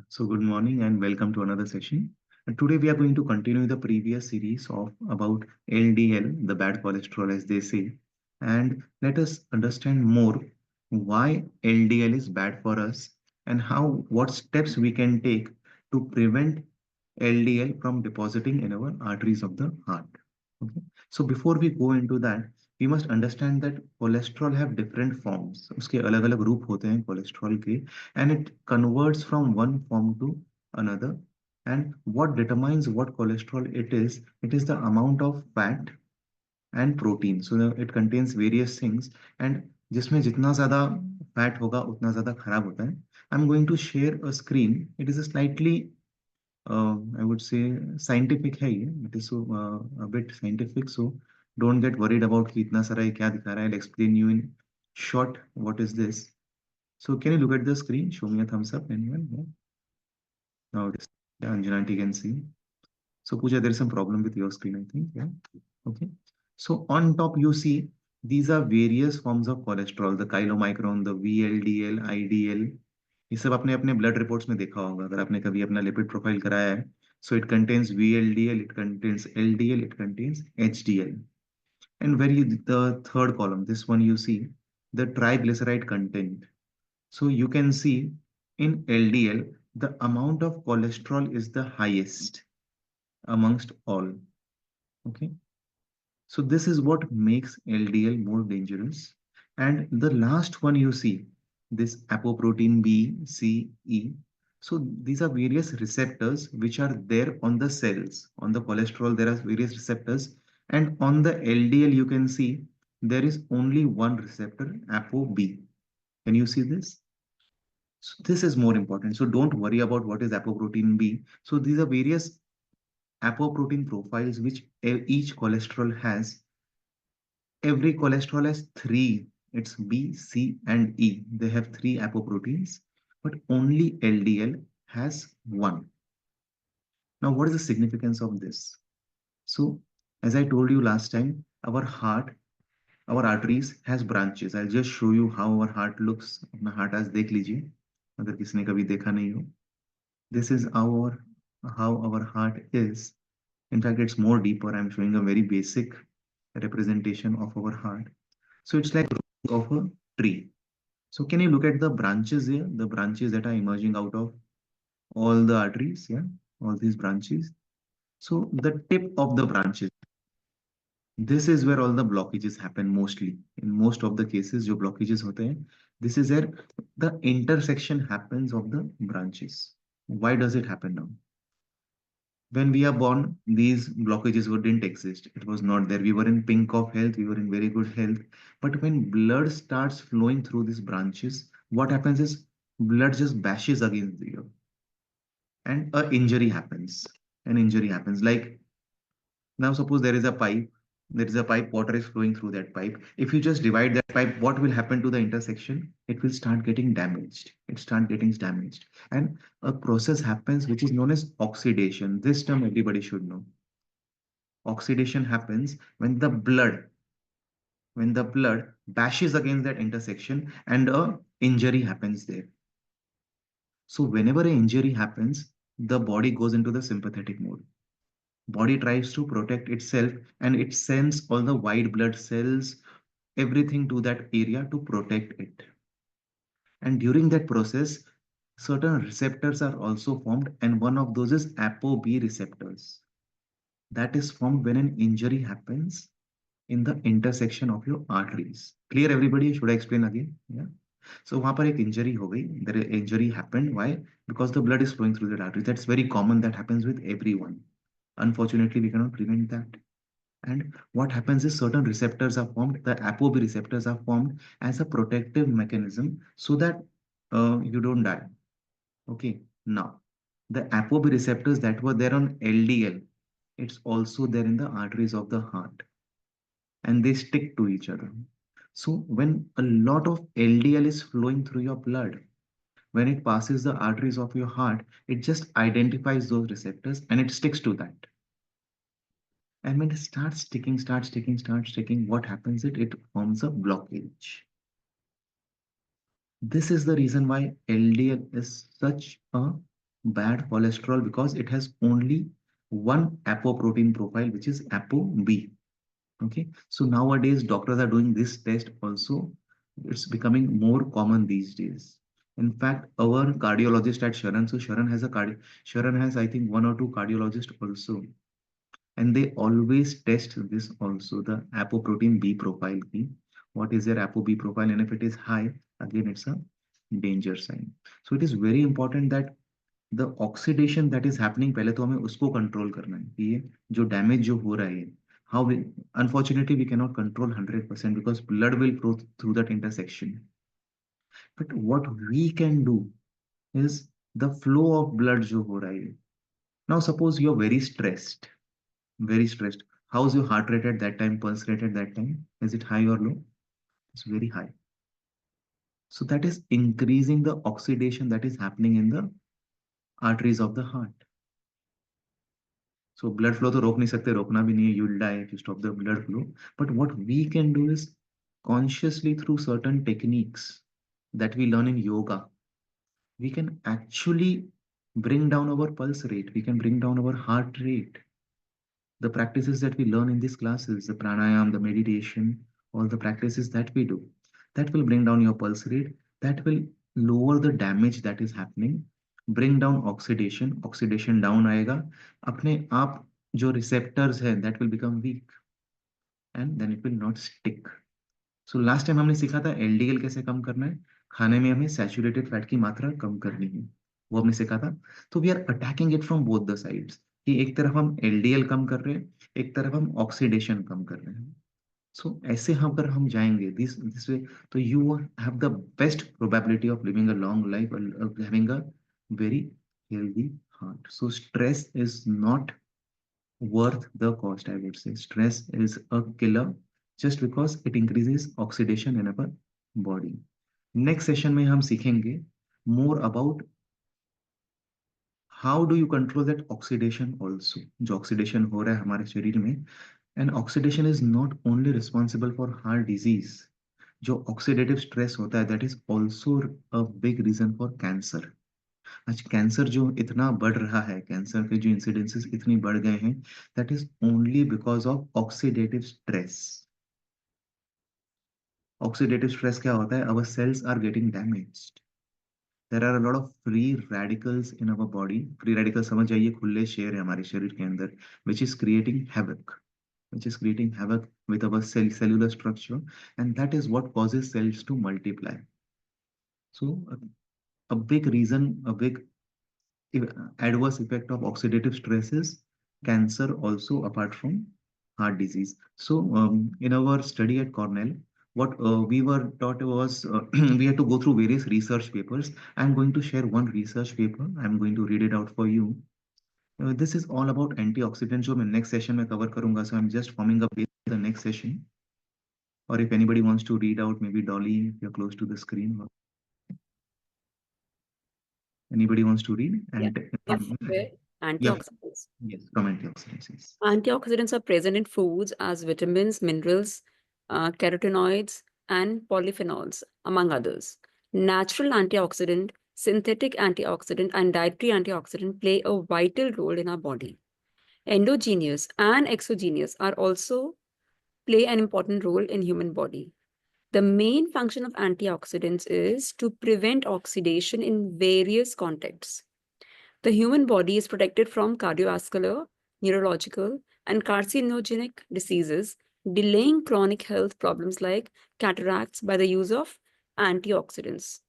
So good morning and welcome to another session. And today we are going to continue the previous series of about LDL, the bad cholesterol as they say, and let us understand more why LDL is bad for us and what steps we can take to prevent LDL from depositing in our arteries of the heart. Okay. So before we go into that, we must understand that cholesterol have different forms. उसके अलग अलग रूप होते हैं cholesterol के, and it converts from one form to another. And what determines what cholesterol it is the amount of fat and protein. So it contains various things, and जिसमें जितना ज़्यादा fat होगा उतना ज़्यादा खराब होता है. I'm going to share a screen. It is a slightly I would say scientific है ये. It is so a bit scientific, so don't get worried about कि इतना सारा ये क्या दिखा रहा है. I'll explain you in short what is this. So can you look at the screen? Show me a thumbs up, anyone? Yeah. Now it is. Yeah, Anjana aunty can see. So Pooja, there is some problem with your screen, I think. Yeah. Okay. So on top you see these are various forms of cholesterol, the chylomicron, the VLDL, IDL. ये सब आपने अपने blood reports में देखा होगा अगर आपने कभी अपना लिपिड प्रोफाइल कराया है. So it contains VLDL, it contains LDL, it contains HDL. And the third column, this one you see the triglyceride content. So you can see in LDL, the amount of cholesterol is the highest amongst all. Okay. So this is what makes LDL more dangerous. And the last one you see, this apoprotein B, C, E. So these are various receptors which are there on the cells. On the cholesterol, there are various receptors. And on the LDL, you can see there is only one receptor, ApoB. Can you see this? So this is more important. So don't worry about what is apoprotein B. So these are various apoprotein profiles which each cholesterol has. Every cholesterol has three. It's B, C, and E. They have three apoproteins, but only LDL has one. Now, what is the significance of this? So, as I told you last time, our heart, our arteries has branches. I'll just show you how our heart looks. अपना heart आज देख लीजिए, अगर किसी ने कभी देखा नहीं हो. This is how our heart is. In fact, it's more deeper. I'm showing a very basic representation of our heart. So it's like of a tree. So can you look at the branches here? The branches that are emerging out of all the arteries, yeah, all these branches. So the tip of the branches, this is where all the blockages happen mostly. In most of the cases, जो blockages होते हैं, this is where the intersection happens of the branches. Why does it happen now? When we are born, these blockages didn't exist. It was not there. We were in pink of health. We were in very good health. But when blood starts flowing through these branches, what happens is blood just bashes against the ear, and a injury happens. An injury happens. Like now, suppose there is a pipe. There is a pipe. Water is flowing through that pipe. If you just divide that pipe, what will happen to the intersection? It will start getting damaged. It start getting damaged, and a process happens which is known as oxidation. This term everybody should know. Oxidation happens when the blood bashes against that intersection and a injury happens there. So whenever an injury happens, the body goes into the sympathetic mode. Body tries to protect itself and it sends all the white blood cells, everything to that area to protect it. And during that process, certain receptors are also formed, and one of those is ApoB receptors. That is formed when an injury happens in the intersection of your arteries. Clear everybody? Should I explain again? Yeah. So वहां पर एक injury हो गई. The injury happened. Why? Because the blood is flowing through the arteries. That's very common. That happens with everyone. Unfortunately, we cannot prevent that. And what happens is certain receptors are formed. The ApoB receptors are formed as a protective mechanism so that you don't die. Okay. Now, the ApoB receptors that were there on LDL, it's also there in the arteries of the heart, and they stick to each other. So when a lot of LDL is flowing through your blood, when it passes the arteries of your heart, it just identifies those receptors and it sticks to that. And when it starts sticking, what happens? It forms a blockage. This is the reason why LDL is such a bad cholesterol because it has only one apoprotein profile, which is ApoB. Okay, so nowadays doctors are doing this test also. It's becoming more common these days. In fact, our cardiologist at Sharan, so Sharan has I think one or two cardiologists also, and they always test this also, the apoprotein B profile key. What is their ApoB profile, and if it is high, again it's a danger sign. So it is very important that the oxidation that is happening, पहले तो हमें उसको control करना है कि ये जो damage जो हो रहा है, how we, unfortunately we cannot control 100% because blood will flow through that intersection, but what we can do is the flow of blood जो हो रहा है. Now suppose you're very stressed. How's your heart rate at that time, pulse rate at that time? Is it high or low? It's very high. So that is increasing the oxidation that is happening in the arteries of the heart. So blood flow तो रोक नहीं सकते, रोकना भी नहीं है, you'll die if you stop the blood flow. But what we can do is consciously through certain techniques that we learn in yoga, we can actually bring down our pulse rate, we can bring down our heart rate. The practices that we learn in these classes, the pranayam, the meditation, all the practices that we do, that will bring down your pulse rate, that will lower the damage that is happening, bring down oxidation. Oxidation down आएगा, अपने आप जो receptors है that will become weak, and then it will not stick. So last time हमने सीखा था LDL कैसे कम करना है, खाने में हमें सैचुरेटेड फैट की मात्रा कम करनी है, वो हमने सीखा था. तो we are attacking it from both the sides, कि एक तरफ हम एलडीएल कम कर रहे हैं, एक तरफ हम ऑक्सीडेशन कम कर रहे हैं. सो ऐसे हम अगर हम जाएंगे दिस वे, तो you have the best probability of living a long life, of having a very healthy heart. So stress is not worth the cost, I would say. Stress is a killer just because it increases oxidation in our body. Next session में हम सीखेंगे more about how do you control that oxidation also. जो oxidation हो रहा है हमारे शरीर में, and oxidation is not only responsible for heart disease. जो oxidative stress होता है, that is also a big reason for cancer. आज कैंसर जो इतना बढ़ रहा है, कैंसर के जो इंसिडेंसेस इतनी बढ़ गए हैं, that is only because of oxidative stress. Oxidative stress क्या होता है? Our cells are getting damaged. There are a lot of free radicals in our body. Free radical समझ जाइए, खुले शेयर है हमारे शरीर के अंदर, which is creating havoc, which is creating havoc with our cellular structure, and that is what causes cells to multiply. So a big reason, a big adverse effect of oxidative stress is cancer also, apart from heart disease. So in our study at Cornell, what we were taught was we had to go through various research papers. I'm going to share one research paper. I'm going to read it out for you. This is all about antioxidants, जो मैं next session में cover करूंगा. So I'm just forming up with the next session. Or if anybody wants to read out, maybe Dolly, if you're close to the screen. Anybody wants to read? Yeah. And Software, yeah, antioxidants. yes, from antioxidants. Yes. Antioxidants are present in foods as vitamins, minerals, carotenoids, and polyphenols, among others. Natural antioxidant, synthetic antioxidant, and dietary antioxidant play a vital role in our body. Endogenous and exogenous are also play an important role in human body. The main function of antioxidants is to prevent oxidation in various contexts. The human body is protected from cardiovascular, neurological, and carcinogenic diseases, delaying chronic health problems like cataracts by the use of antioxidants.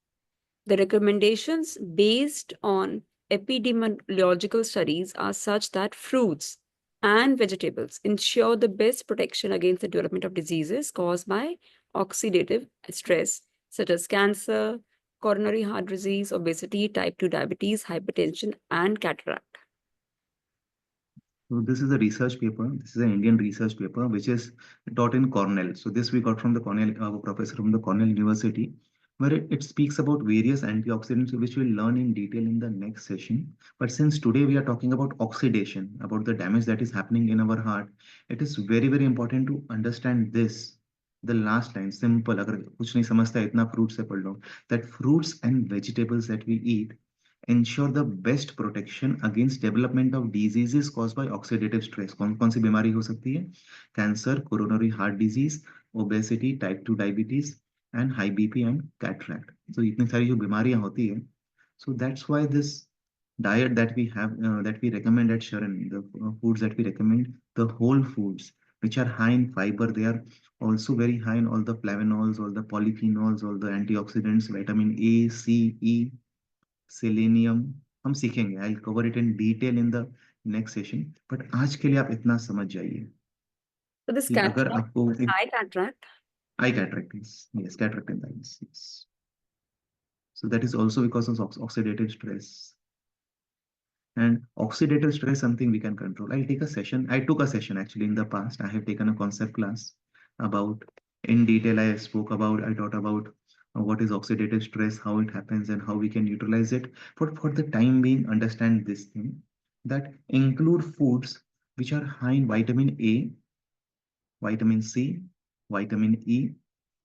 The recommendations based on epidemiological studies are such that fruits and vegetables ensure the best protection against the development of diseases caused by oxidative stress, such as cancer, coronary heart disease, obesity, type 2 diabetes, hypertension, and cataract. So this is a research paper. This is an Indian research paper which is taught in Cornell. So this we got from the Cornell professor from the Cornell University, where it speaks about various antioxidants which we'll learn in detail in the next session. But since today we are talking about oxidation, about the damage that is happening in our heart, it is very important to understand this. The last line, simple. अगर कुछ नहीं समझता है, इतना fruit से पढ़ लो. That fruits and vegetables that we eat, ensure the best protection against development of diseases caused by oxidative stress. कौन कौन सी बीमारी हो सकती है? Cancer, coronary heart disease, obesity, type 2 diabetes and high BP and cataract. तो इतनी सारी जो बीमारियां होती है, so that's why this diet that we have, that we recommend at Sharon, the foods that we recommend, the whole foods which are high in fiber, they are also very high in all the flavanols, all the polyphenols, all the antioxidants, vitamin A, C, E, selenium. हम सीखेंगे, I cover it in detail in the next session, but आज के लिए आप इतना समझ जाइए So this कि अगर cataract, आपको eye cataract. I cataract, yes cataract in the eyes, yes, so that is also because of oxidative stress. And oxidative stress something we can control. I took a session actually in the past. I have taken a concept class about, in detail I spoke about, I taught about what is oxidative stress, how it happens, and how we can utilize it. But for the time being, understand this thing, that include foods which are high in vitamin A, vitamin C, vitamin E,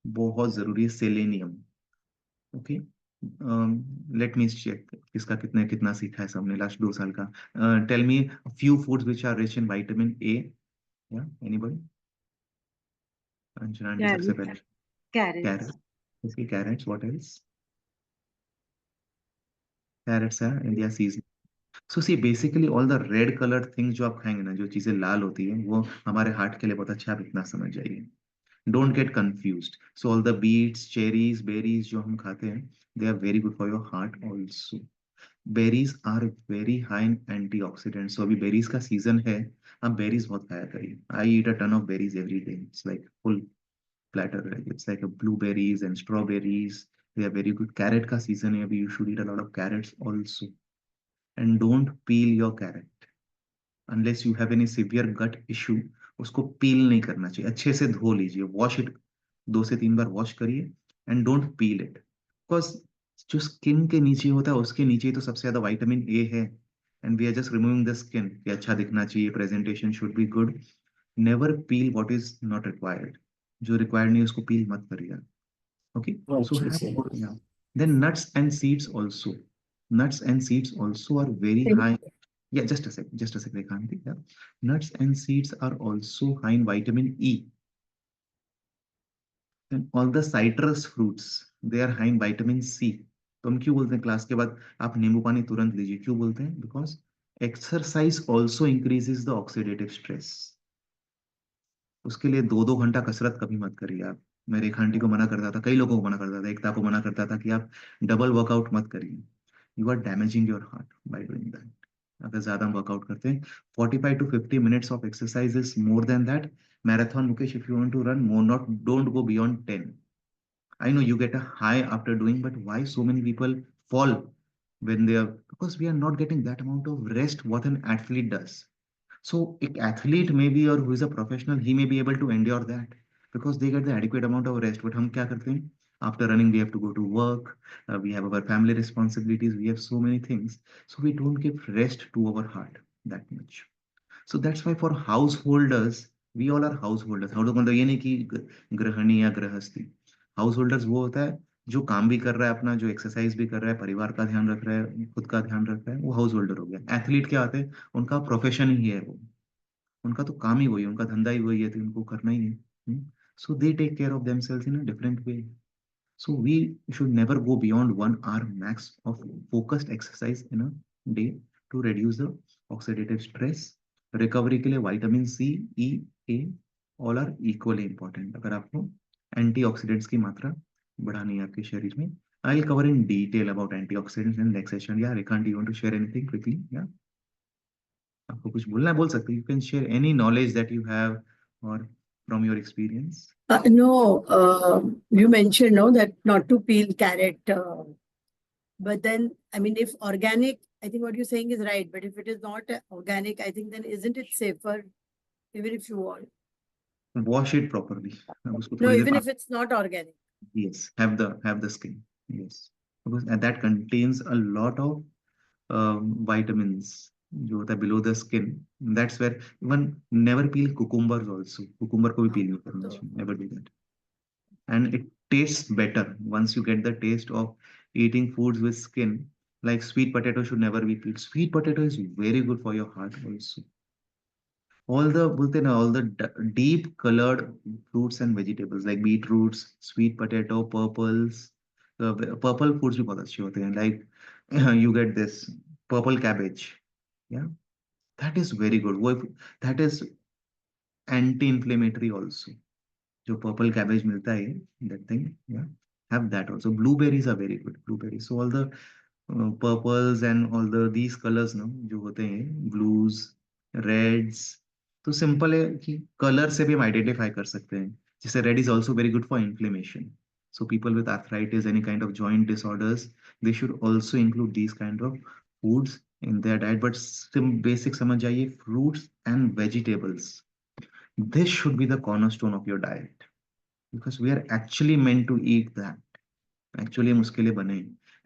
बहुत जरूरी है selenium. Okay, let me check किसका कितने कितना सीखा है सबने last 2 साल का। Tell me few foods which are rich in vitamin A. Yeah anybody? Anjana aunty सबसे Carrots, पहले। carrots. कैरेट, इसकी कैरेट्स, व्हाट एल्स? कैरेट्स है इंडिया सीज। So see basically all the red coloured things जो आप खाएंगे ना, जो चीजें लाल होती है, वो हमारे हार्ट के लिए बहुत अच्छा है, आप इतना समझ जाइए। Don't get confused. So all the beets, cherries, berries जो हम खाते हैं, they are very good for your heart also. Berries are very high in antioxidants. So अभी बेरीज का सीजन है, आप बेरीज बहुत खाया करिए। I eat a ton of berries every day, it's like full platter, it's like blueberries and strawberries, they are very good. Carrot का season है अभी, you should eat a lot of carrots also. And don't peel your carrot unless you have any severe gut issue. उसको peel नहीं करना चाहिए, अच्छे से धो लीजिए, वॉश इट, 2 से 3 बार वॉश करिए, and don't peel it, because जो स्किन के नीचे होता है उसके नीचे ही तो सबसे ज्यादा विटामिन ए है। And we are just removing the skin कि अच्छा दिखना चाहिए, presentation should be good. Never peel what is not required. जो रिक्वायर्ड नहीं है उसको पील मत करिए। Okay, so Okay. Have, yeah then nuts and seeds also. Nuts and seeds also are very high. Yeah, just a sec, Rekhanti. Yeah. Nuts and seeds are also high in vitamin E. And all the citrus fruits, they are high in vitamin C. तो हम क्यों बोलते हैं class के बाद आप नींबू पानी तुरंत लीजिए? क्यों बोलते हैं? Because exercise also increases the oxidative stress. उसके लिए 2-2 घंटा कसरत कभी मत करिए आप। मैं रेखा आंटी को मना करता था, कई लोगों को मना करता था, एकता को मना करता था कि आप डबल वर्कआउट मत करिए। You are damaging your heart by doing that. अगर ज्यादा हम वर्कआउट करते हैं, 45 to 50 minutes of exercise is more than that. Marathon, Mukesh, if you want to run more, not, don't go beyond 10। I know you get a high after doing, but why so many people fall when they are? Because we are not getting that amount of rest what an athlete does. So, an athlete maybe, or who is a professional, he may be able to endure that because they get the adequate amount of rest. But हम क्या करते हैं? After running, we have to go to work. We have our family responsibilities. We have so many things. So we don't give rest to our heart that much. So that's why for householders, we all are householders। हम लोग मतलब ये नहीं कि गृहिणी या गृहस्थी। House holders वो होता है जो काम भी कर रहा है अपना, जो एक्सरसाइज भी कर रहा है, परिवार का ध्यान रख रहा है, खुद का ध्यान रख रहा है, वो हाउस होल्डर हो गया। एथलीट क्या होते हैं? उनका प्रोफेशन ही है वो, उनका तो काम ही वही है, उनका धंधा ही वही है, तो उनको करना ही है। So they take care of themselves in a different way. So we should never go beyond 1 hour max of focused exercise in a day to reduce the oxidative stress. Recovery के लिए vitamin C, E, A, all are equally important। अगर आपको antioxidants की मात्रा बढ़ानी है आपके शरीर में, I'll cover in detail about antioxidants in next session। Yeah, Rekhant, do you want to share anything quickly? Yeah, आपको कुछ बोलना है बोल सकते हैं। You can share any knowledge that you have or from your experience. No, you mentioned no that not to peel carrot, but then I mean, if organic, I think what you're saying is right. But if it is not organic, I think then isn't it safer, even if you want? Wash it properly। अब उसको No, थोड़ी देर even if it's not organic. Yes, have the skin. Yes, because that contains a lot of vitamins जो होता है below the skin. That's where even never peel cucumbers also. Cucumber को भी peel नहीं करना So, चाहिए. Never do that. And it tastes better once you get the taste of eating foods with skin. Like sweet potato should never be eaten. Sweet potato is very good for your heart also. All the बोलते हैं ना, all the deep colored fruits and vegetables like beetroots, sweet potato, purples, purple foods भी बहुत अच्छे होते हैं. Like you get this purple cabbage, yeah, that is very good. That is anti-inflammatory also. जो purple cabbage मिलता है, that thing, yeah, have that also. Blueberries are very good. Blueberries, so all the purples and all the these colours ना जो होते हैं, blues, Reds, तो simple है कि कलर से भी हम आइडेंटिफाई कर सकते हैं. जैसे red is also very good for inflammation. So people with arthritis, any kind of joint disorders, they should also include these kind of foods in their diet. But basic समझ जाइए, fruits and vegetables, this should be the cornerstone of your diet, because we are actually meant to eat that. Actually हम उसके लिए बने.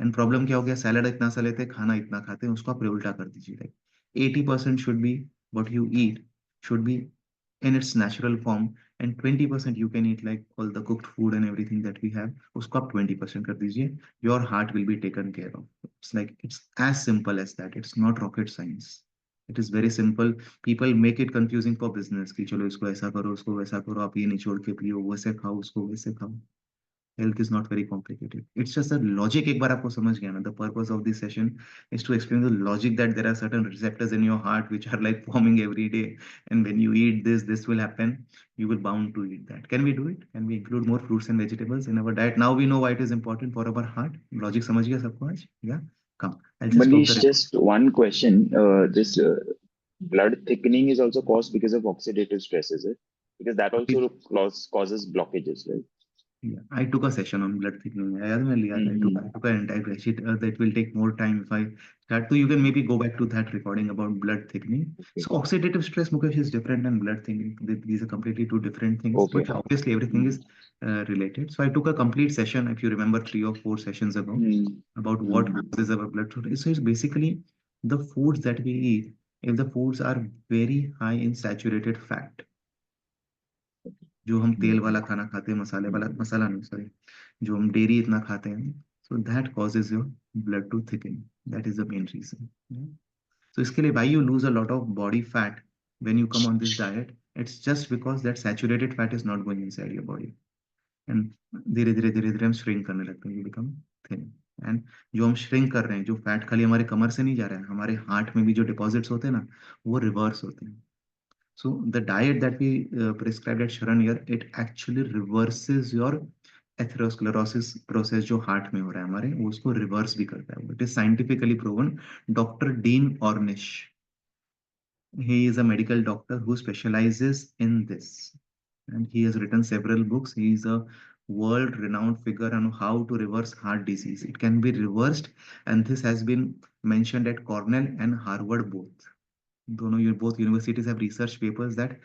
And problem क्या हो गया, salad इतना सा लेते हैं, खाना इतना खाते हैं, उसको आप उल्टा कर दीजिए. Like 80% should be what you eat, should be in its natural form, and 20% you can eat like all the cooked food and everything that we have, उसको आप 20% कर दीजिए. Your heart will be taken care of. It's like, it's as simple as that. It's not rocket science. It is very simple. People make it confusing for business कि चलो इसको ऐसा करो, उसको वैसा करो, आप ये निचोड़ के पियो, वैसे खाओ, उसको वैसे खाओ. Health is not very complicated. It's just a logic. एक बार आपको समझ गया ना, the purpose of this session is to explain the logic that there are certain receptors in your heart which are like forming every day, and when you eat this, this will happen. You will bound to eat that. Can we do it? Can we include more fruits and vegetables in our diet? Now we know why it is important for our heart. Logic समझ गया सबको आज? Yeah. Come. I'll just stop Manish, the record. just one question. This blood thickening is also caused because of oxidative stress, is it? Because that also causes blockages, right? Yeah, I took a session on blood thickening. I haven't I took, Mm-hmm. I took an entire sheet. That will take more time if I start to. You can maybe go back to that recording about blood thickening. Okay. So oxidative stress, Mukesh, is different than blood thickening. These are completely two different things. Okay. But obviously everything is related. So I took a complete session, if you remember, 3 or 4 sessions ago, about what Mm-hmm. causes our blood sugar. So it's basically the foods that we eat. If the foods are very high in saturated fat, जो हम तेल वाला खाना खाते हैं, मसाले वाला, मसाला नहीं सॉरी, जो हम डेयरी इतना खाते हैं, so that causes your blood to thicken. That is the main reason. Yeah. So इसके लिए why you lose a lot of body fat when you come on this diet, it's just because that saturated fat is not going inside your body, and धीरे धीरे हम shrink करने लगते हैं, you become thin. And जो हम shrink कर रहे हैं, जो फैट खाली हमारे कमर से नहीं जा रहा है, हमारे हार्ट में भी जो डिपॉजिट्स होते हैं ना, वो रिवर्स होते हैं. So the diet that we prescribed at Sharan here, it actually reverses your atherosclerosis process जो हार्ट में हो रहा है हमारे, वो उसको रिवर्स भी करता है. It is scientifically proven. Doctor Dean Ornish, he is a medical doctor who specializes in this, and he has written several books. He is a world renowned figure on how to reverse heart disease. It can be reversed, and this has been mentioned at Cornell and Harvard both. Both universities have research papers that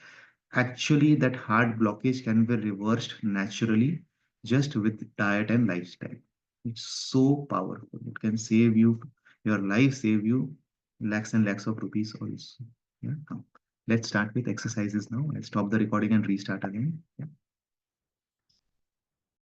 actually that heart blockage can be reversed naturally just with diet and lifestyle. It's so powerful. It can save you your life, save you lakhs and lakhs of rupees also. Yeah. Let's start with exercises now. I'll stop the recording and restart again. Yeah.